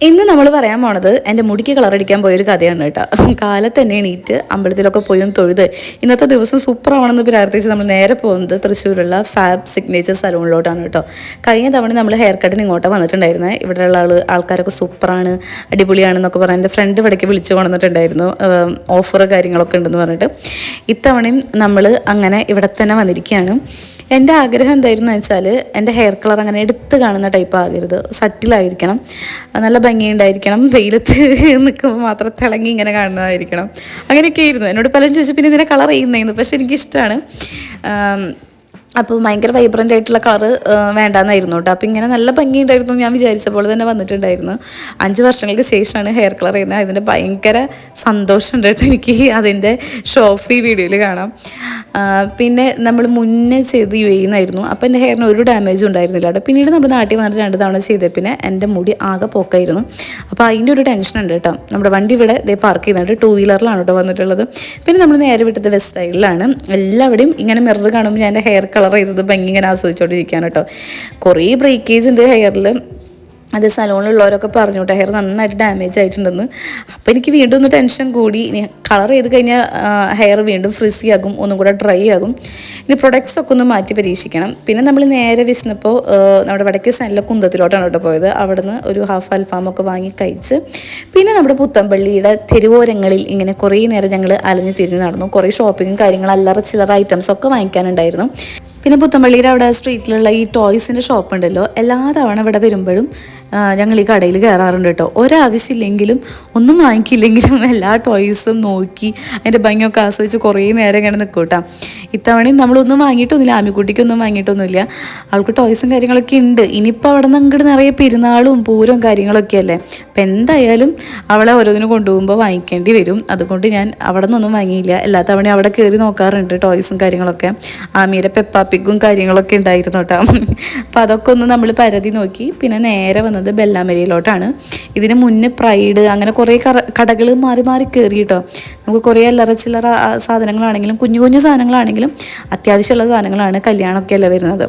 ഇന്ന് നമ്മൾ പറയാൻ പോണത് എൻ്റെ മുടിക്ക് കളറടിക്കാൻ പോയൊരു കഥയാണ് കേട്ടോ. കാലത്ത് തന്നെ എണീറ്റ് അമ്പലത്തിലൊക്കെ പോയി ഒന്ന് തൊഴുത് ഇന്നത്തെ ദിവസം സൂപ്പറാവണമെന്ന് പ്രാർത്ഥിച്ച് നമ്മൾ നേരെ പോകുന്നത് തൃശ്ശൂരുള്ള ഫാബ് സിഗ്നേച്ചർ സലൂണിലോട്ടാണ് കേട്ടോ. കഴിഞ്ഞ തവണ നമ്മൾ ഹെയർ കട്ടിന് ഇങ്ങോട്ട് വന്നിട്ടുണ്ടായിരുന്നത്. ഇവിടെയുള്ള ആൾക്കാരൊക്കെ സൂപ്പറാണ്, അടിപൊളിയാണെന്നൊക്കെ പറഞ്ഞ് എൻ്റെ ഫ്രണ്ട് ഇവിടേക്ക് വിളിച്ചു കൊണ്ടുവന്നിട്ടുണ്ടായിരുന്നു, ഓഫർ കാര്യങ്ങളൊക്കെ ഉണ്ടെന്ന് പറഞ്ഞിട്ട്. ഇത്തവണയും നമ്മൾ അങ്ങനെ ഇവിടെ തന്നെ വന്നിരിക്കുകയാണ്. എൻ്റെ ആഗ്രഹം എന്തായിരുന്നു വെച്ചാൽ എൻ്റെ ഹെയർ കളർ അങ്ങനെ എടുത്ത് കാണുന്ന ടൈപ്പ് ആകരുത്, സട്ടിലായിരിക്കണം, നല്ല ഭംഗിയുണ്ടായിരിക്കണം, വെയിലത്ത് നിൽക്കുമ്പോൾ മാത്രം തിളങ്ങി ഇങ്ങനെ കാണുന്നതായിരിക്കണം. അങ്ങനെയൊക്കെ ആയിരുന്നു. എന്നോട് പലരും ചോദിച്ചു പിന്നെ ഇതിനെ കളർ ചെയ്യുന്നതെന്ന്. പക്ഷെ എനിക്കിഷ്ടമാണ്. അപ്പോൾ ഭയങ്കര വൈബ്രൻ്റ് ആയിട്ടുള്ള കളറ് വേണ്ടാന്നായിരുന്നു കേട്ടോ. അപ്പോൾ ഇങ്ങനെ നല്ല ഭംഗിയുണ്ടായിരുന്നു, ഞാൻ വിചാരിച്ച പോലെ തന്നെ വന്നിട്ടുണ്ടായിരുന്നു. 5 വർഷങ്ങൾക്ക് ശേഷമാണ് ഹെയർ കളർ ചെയ്യുന്നത്. അതിൻ്റെ ഭയങ്കര സന്തോഷമുണ്ട് കേട്ടോ എനിക്ക്. അതിൻ്റെ ഷോഫി വീഡിയോയിൽ കാണാം. പിന്നെ നമ്മൾ മുന്നേ ചെയ്ത് ചെയ്യുന്നതായിരുന്നു. അപ്പോൾ എൻ്റെ ഹെയറിന് ഒരു ഡാമേജും ഉണ്ടായിരുന്നില്ല കേട്ടോ. പിന്നീട് നമ്മൾ നാട്ടിൽ വന്നിട്ട് 2 തവണ ചെയ്തേ പിന്നെ എൻ്റെ മുടി ആകെ പോക്കായിരുന്നു. അപ്പോൾ അതിൻ്റെ ഒരു ടെൻഷൻ ഉണ്ട് കേട്ടോ. നമ്മുടെ വണ്ടി ഇവിടെ പാർക്ക് ചെയ്യുന്നുണ്ട്, 2 വീലറിലാണ് കേട്ടോ വന്നിട്ടുള്ളത്. പിന്നെ നമ്മൾ നേരെ വിട്ടത് വെസ്റ്റ് സൈഡിലാണ്. എല്ലാവരുടെയും ഇങ്ങനെ മിറർ കാണുമ്പോൾ ഞാൻ എൻ്റെ ഹെയർ കളർ ചെയ്തത് ഭംഗി ഇങ്ങനെ ആസ്വദിച്ചുകൊണ്ടിരിക്കുകയാണ് കേട്ടോ. കുറേ ബ്രേക്കേജ് ഉണ്ട് ഹെയറിൽ. അത് സലൂണിലുള്ളവരൊക്കെ പറഞ്ഞു കേട്ടോ ഹെയർ നന്നായിട്ട് ഡാമേജ് ആയിട്ടുണ്ടെന്ന്. അപ്പോൾ എനിക്ക് വീണ്ടും ഒന്ന് ടെൻഷൻ കൂടി. ഇനി കളർ ചെയ്ത് കഴിഞ്ഞാൽ ഹെയർ വീണ്ടും ഫ്രിസി ആകും, ഒന്നും കൂടെ ഡ്രൈ ആകും. ഇനി പ്രൊഡക്ട്സ് ഒക്കെ ഒന്ന് മാറ്റി പരീക്ഷിക്കണം. പിന്നെ നമ്മൾ നേരെ വിശന്നപ്പോൾ നമ്മുടെ വടക്കേ സൈഡിലെ കുന്തത്തിലോട്ടാണ് കേട്ടോ പോയത്. അവിടെ നിന്ന് ഒരു ഹാഫ് അൽഫാമൊക്കെ വാങ്ങി കഴിച്ച് പിന്നെ നമ്മുടെ പുത്തമ്പള്ളിയുടെ തെരുവോരങ്ങളിൽ ഇങ്ങനെ കുറേ നേരം ഞങ്ങൾ അലഞ്ഞ് തിരിഞ്ഞ് നടന്നു. കുറേ ഷോപ്പിങ്ങും കാര്യങ്ങളും അല്ലറ ചില്ലറ ഐറ്റംസൊക്കെ വാങ്ങിക്കാനുണ്ടായിരുന്നു. പിന്നെ പുത്തമ്പള്ളിയുടെ അവിടെ സ്ട്രീറ്റിലുള്ള ഈ ടോയ്സിൻ്റെ ഷോപ്പ് ഉണ്ടല്ലോ, എല്ലാ തവണ ഇവിടെ വരുമ്പോഴും ഞങ്ങൾ ഈ കടയിൽ കയറാറുണ്ട് കേട്ടോ. ഒരാവശ്യമില്ലെങ്കിലും ഒന്നും വാങ്ങിക്കില്ലെങ്കിലും എല്ലാ ടോയ്സും നോക്കി അതിൻ്റെ ഭംഗിയൊക്കെ ആസ്വദിച്ച് കുറേ നേരം ഇങ്ങനെ നിൽക്കും കേട്ടോ. ഇത്തവണയും നമ്മളൊന്നും വാങ്ങിയിട്ടൊന്നുമില്ല, ആമിക്കുട്ടിക്കൊന്നും വാങ്ങിയിട്ടൊന്നുമില്ല. അവൾക്ക് ടോയ്സും കാര്യങ്ങളൊക്കെ ഉണ്ട്. ഇനിയിപ്പോൾ അവിടെ നിന്ന് അങ്ങോട്ട് നിറയെ പെരുന്നാളും പൂരവും കാര്യങ്ങളൊക്കെ അല്ലേ. അപ്പം എന്തായാലും അവളെ ഓരോന്നിനും കൊണ്ടുപോകുമ്പോൾ വാങ്ങിക്കേണ്ടി വരും. അതുകൊണ്ട് ഞാൻ അവിടെ നിന്നൊന്നും വാങ്ങിയില്ല. എല്ലാ തവണയും അവിടെ കയറി നോക്കാറുണ്ട് ടോയ്സും കാര്യങ്ങളൊക്കെ. ആമീരെ പെപ്പാപ്പിക്കും കാര്യങ്ങളൊക്കെ ഉണ്ടായിരുന്നു കേട്ടോ. അപ്പോൾ അതൊക്കെ ഒന്ന് നമ്മൾ പരതി നോക്കി. പിന്നെ നേരെ വന്നത് ബെല്ലാമരിയിലോട്ടാണ്. ഇതിന് മുന്നേ പ്രൈഡ് അങ്ങനെ കുറേ കടകൾ മാറി മാറി കയറി കേട്ടോ. നമുക്ക് കുറേ അല്ലറ ചില്ലറ സാധനങ്ങളാണെങ്കിലും കുഞ്ഞു കുഞ്ഞു സാധനങ്ങളാണെങ്കിലും അത്യാവശ്യമുള്ള സാധനങ്ങളാണ്, കല്യാണമൊക്കെ അല്ലേ വരുന്നത്.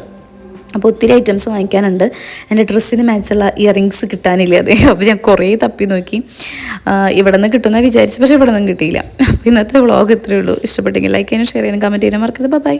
അപ്പോൾ ഒത്തിരി ഐറ്റംസ് വാങ്ങിക്കാനുണ്ട്. എൻ്റെ ഡ്രസ്സിന് മാച്ചുള്ള ഇയറിങ്സ് കിട്ടാനില്ല അതെ. അപ്പോൾ ഞാൻ കുറേ തപ്പി നോക്കി, ഇവിടെ നിന്ന് കിട്ടുമെന്ന് വിചാരിച്ചു, പക്ഷേ ഇവിടെ നിന്നും കിട്ടിയില്ല. അപ്പോൾ ഇന്നത്തെ വ്ളോഗ് ഇത്രയേ ഉള്ളൂ. ഇഷ്ടപ്പെട്ടെങ്കിൽ ലൈക്ക് ചെയ്യാനും ഷെയർ ചെയ്യാനും കമൻറ്റ് ചെയ്യാനും മറക്കരുത്. ബൈ.